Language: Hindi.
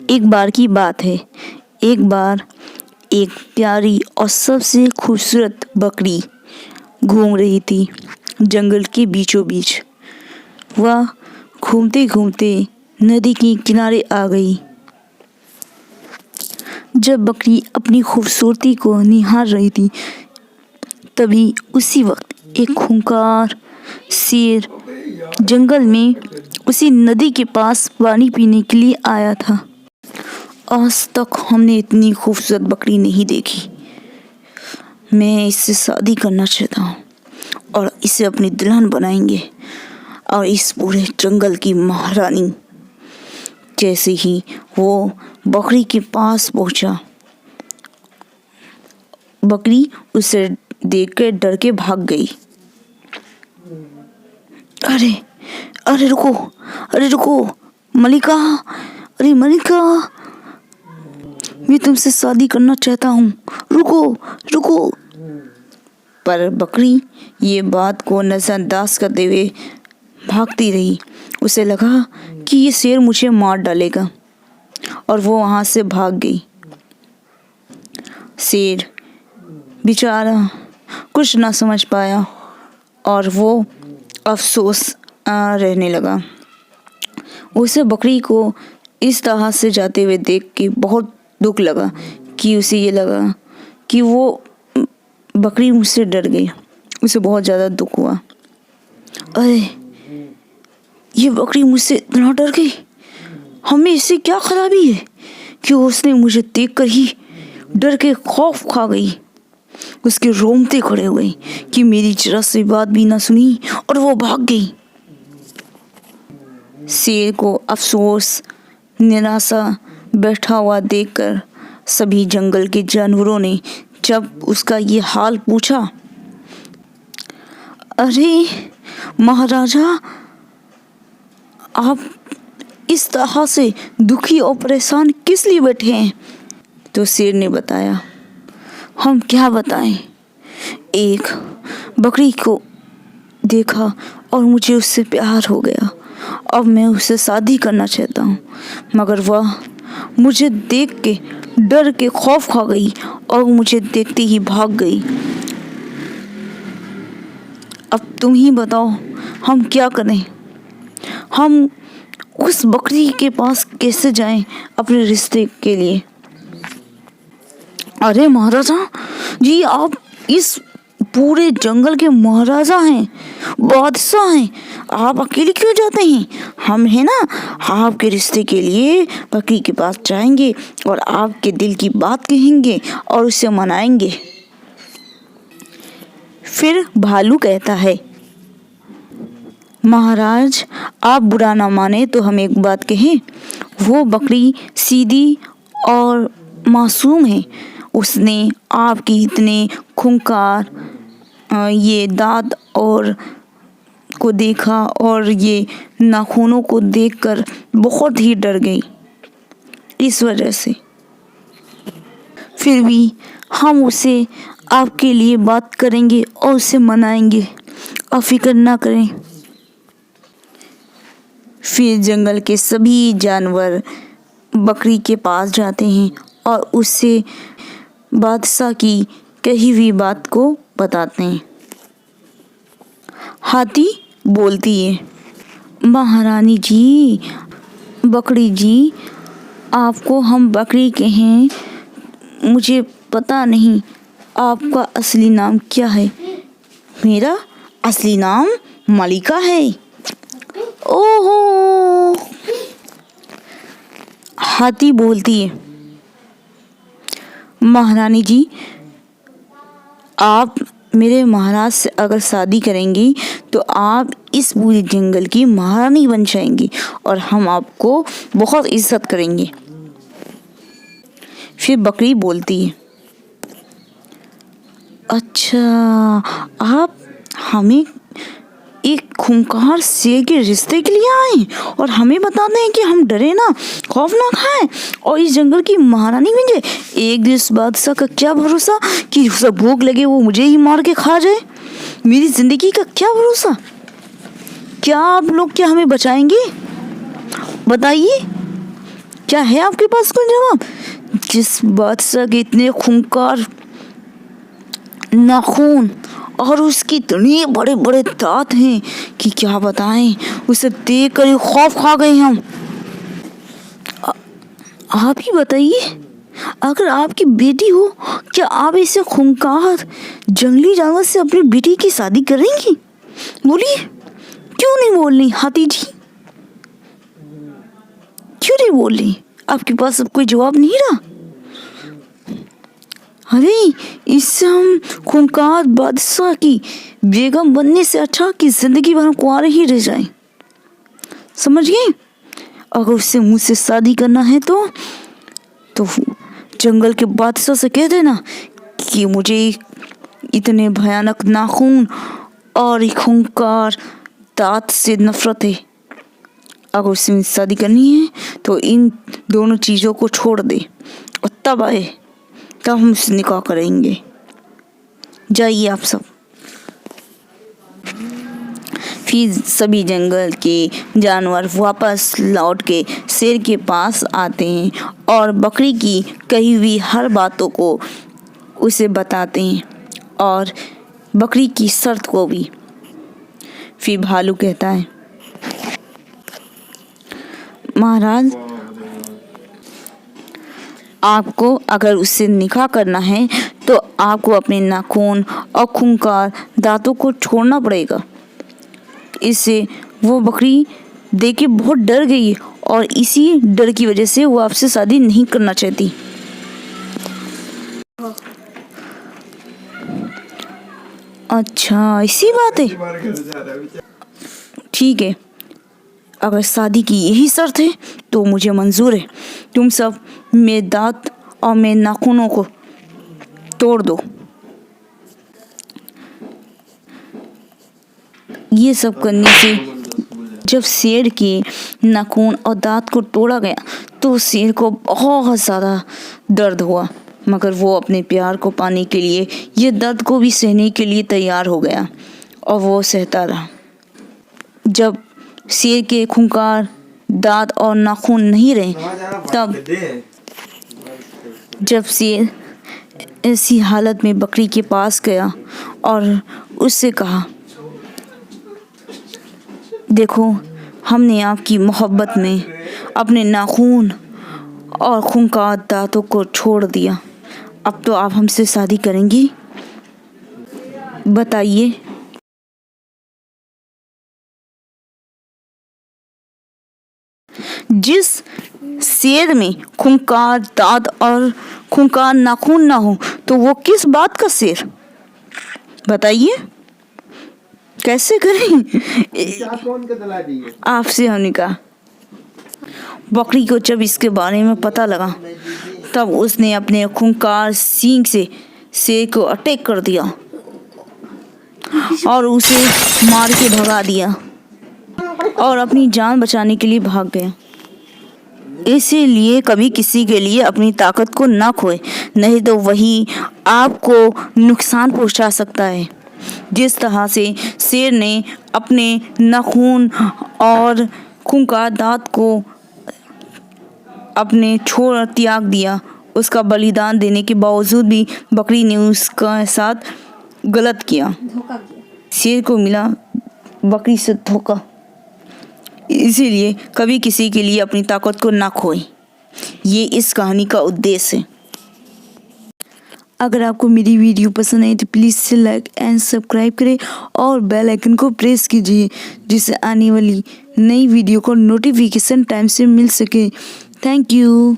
एक बार की बात है। एक बार एक प्यारी और सबसे खूबसूरत बकरी घूम रही थी जंगल के बीचों बीच। वह घूमते घूमते नदी के किनारे आ गई। जब बकरी अपनी खूबसूरती को निहार रही थी, तभी उसी वक्त एक खूंखार शेर जंगल में उसी नदी के पास पानी पीने के लिए आया था। आज तक हमने इतनी खूबसूरत बकरी नहीं देखी। मैं इससे शादी करना चाहता हूँ और इसे अपनी दुल्हन बनाएंगे और इस पूरे जंगल की महारानी। जैसे ही वो बकरी के पास पहुंचा, बकरी उसे देखकर डर के भाग गई। अरे अरे रुको मलिका, अरे मलिका, मैं तुमसे शादी करना चाहता हूँ, रुको। पर बकरी ये बात को नजरअंदाज करते हुए भागती रही। उसे लगा कि ये शेर मुझे मार डालेगा और वो वहां से भाग गई। शेर बेचारा कुछ ना समझ पाया और वो अफसोस रहने लगा। उसे बकरी को इस तरह से जाते हुए देख के बहुत दुख लगा कि उसे ये लगा कि वो बकरी मुझसे डर गई। उसे बहुत ज़्यादा दुख हुआ। अरे ये बकरी मुझसे इतना डर गई, हमें इससे क्या खराबी है कि उसने मुझे देखकर ही डर के खौफ खा गई। उसके रोंगटे खड़े हुए कि मेरी जरा सी बात भी ना सुनी और वो भाग गई। शेर को अफसोस निराशा बैठा हुआ देखकर सभी जंगल के जानवरों ने जब उसका ये हाल पूछा, अरे महाराजा, आप इस तरह से दुखी और परेशान किस लिए बैठे हैं? तो शेर ने बताया, हम क्या बताएं, एक बकरी को देखा और मुझे उससे प्यार हो गया। अब मैं उससे शादी करना चाहता हूँ, मगर वह मुझे देख के डर के खौफ खा गई और मुझे देखते ही भाग गई। अब तुम ही बताओ हम क्या करें? हम उस बकरी के पास कैसे जाएं अपने रिश्ते के लिए? अरे महाराजा जी, आप इस पूरे जंगल के महाराजा हैं, बादशाह हैं, आप अकेले क्यों जाते हैं? हम है ना, आपके रिश्ते के लिए बकरी के पास जाएंगे और आपके दिल की बात कहेंगे और उसे मनाएंगे। फिर भालू कहता है, महाराज आप बुरा ना माने तो हम एक बात कहें, वो बकरी सीधी और मासूम है। उसने आपकी इतने खूंखार ये दांत और को देखा और ये नाखूनों को देखकर बहुत ही डर गई। इस वजह से फिर भी हम उसे आपके लिए बात करेंगे और उसे मनाएंगे, आप फिक्र ना करें। फिर जंगल के सभी जानवर बकरी के पास जाते हैं और उससे बादशाह की कही हुई बात को बताते हैं। हाथी बोलती है, महारानी जी, बकरी जी, आपको हम बकरी कहें, मुझे पता नहीं आपका असली नाम क्या है। मेरा असली नाम मलिका है। ओहो, हाथी बोलती है, महारानी जी, आप मेरे महाराज से अगर शादी करेंगी तो आप इस पूरे जंगल की महारानी बन जाएंगी और हम आपको बहुत इज्जत करेंगे। फिर बकरी बोलती है, अच्छा, आप हमें एक खूंखार शेर के रिश्ते के लिए आए और हमें बताते हैं कि हम डरे ना, खौफ ना खाएं और इस जंगल की महारानी बन जाए। एक दिस बादशाह का क्या भरोसा कि उसे भूख लगे वो मुझे ही मार के खा जाए। मेरी जिंदगी का क्या भरोसा। क्या आप लोग क्या हमें बचाएंगे? बताइए। क्या है आपके पास कोई जवाब? जिस बादशाह के इतने खूंखार नाखून और उसकी इतने बड़े बड़े दांत हैं कि क्या बताएं, उसे देख कर ही खौफ खा गए हम। आप ही बताइए, अगर आपकी बेटी हो, क्या आप ऐसे खूंखार जंगली जानवर से अपनी बेटी की शादी करेंगी? बोलिए, क्यों नहीं बोल रही हाथी जी? क्यों नहीं बोल रही? आपके पास अब कोई जवाब नहीं रहा? अरे, इससे हम खूंखार बादशाह की बेगम बनने से अच्छा कि जिंदगी भर कुंवारे ही रह जाएं। समझ गए? अगर उससे मुझसे शादी करना है तो जंगल के बादशाह से कह देना कि मुझे इतने भयानक नाखून और खूंखार दांत से नफरत है। अगर उससे शादी करनी है तो इन दोनों चीज़ों को छोड़ दे और तब आए, तब हम उससे निकाह करेंगे। जाइए आप सब। फिर सभी जंगल के जानवर वापस लौट के शेर के पास आते हैं और बकरी की कही हुई हर बातों को उसे बताते हैं और बकरी की शर्त को भी। फिर भालू कहता है, महाराज, आपको अगर उससे निकाह करना है तो आपको अपने नाखून और खूंखार दांतों को छोड़ना पड़ेगा। इससे वो बकरी देख के बहुत डर गई और इसी डर की वजह से वो आपसे शादी नहीं करना चाहती। अच्छा, इसी बात है। ठीक है, अगर शादी की यही शर्त है तो मुझे मंजूर है। तुम सब मेरे दांत और मेरे नाखूनों को तोड़ दो। ये सब करने से जब शेर के नाखून और दांत को तोड़ा गया तो शेर को बहुत ज़्यादा दर्द हुआ, मगर वो अपने प्यार को पाने के लिए ये दर्द को भी सहने के लिए तैयार हो गया और वो सहता रहा। जब शेर के खूंखार दांत और नाखून नहीं रहे, तब जब शेर ऐसी हालत में बकरी के पास गया और उससे कहा, देखो, हमने आपकी मोहब्बत में अपने नाखून और खूंखार दांतों को छोड़ दिया, अब तो आप हमसे शादी करेंगी? बताइए। जिस शेर में खूंखार दांत और खूंखार नाखून ना हो तो वो किस बात का शेर? बताइए, कैसे करें? आपसे हमने कहा। बकरी को जब इसके बारे में पता लगा तब उसने अपने खूंखार सींग से शेर को अटैक कर दिया और उसे मार के भगा दिया और अपनी जान बचाने के लिए भाग गया। इसीलिए कभी किसी के लिए अपनी ताकत को ना खोए, नहीं तो वही आपको नुकसान पहुंचा सकता है। जिस तरह से शेर ने अपने नाखून और खूंखार दांत को अपने छोड़ त्याग दिया, उसका बलिदान देने के बावजूद भी बकरी ने उसका साथ गलत किया। शेर को मिला बकरी से धोखा। इसीलिए कभी किसी के लिए अपनी ताकत को ना खोएं। ये इस कहानी का उद्देश्य है। अगर आपको मेरी वीडियो पसंद आई तो प्लीज़ से लाइक एंड सब्सक्राइब करें और बेल आइकन को प्रेस कीजिए, जिससे आने वाली नई वीडियो को नोटिफिकेशन टाइम से मिल सके। Thank you.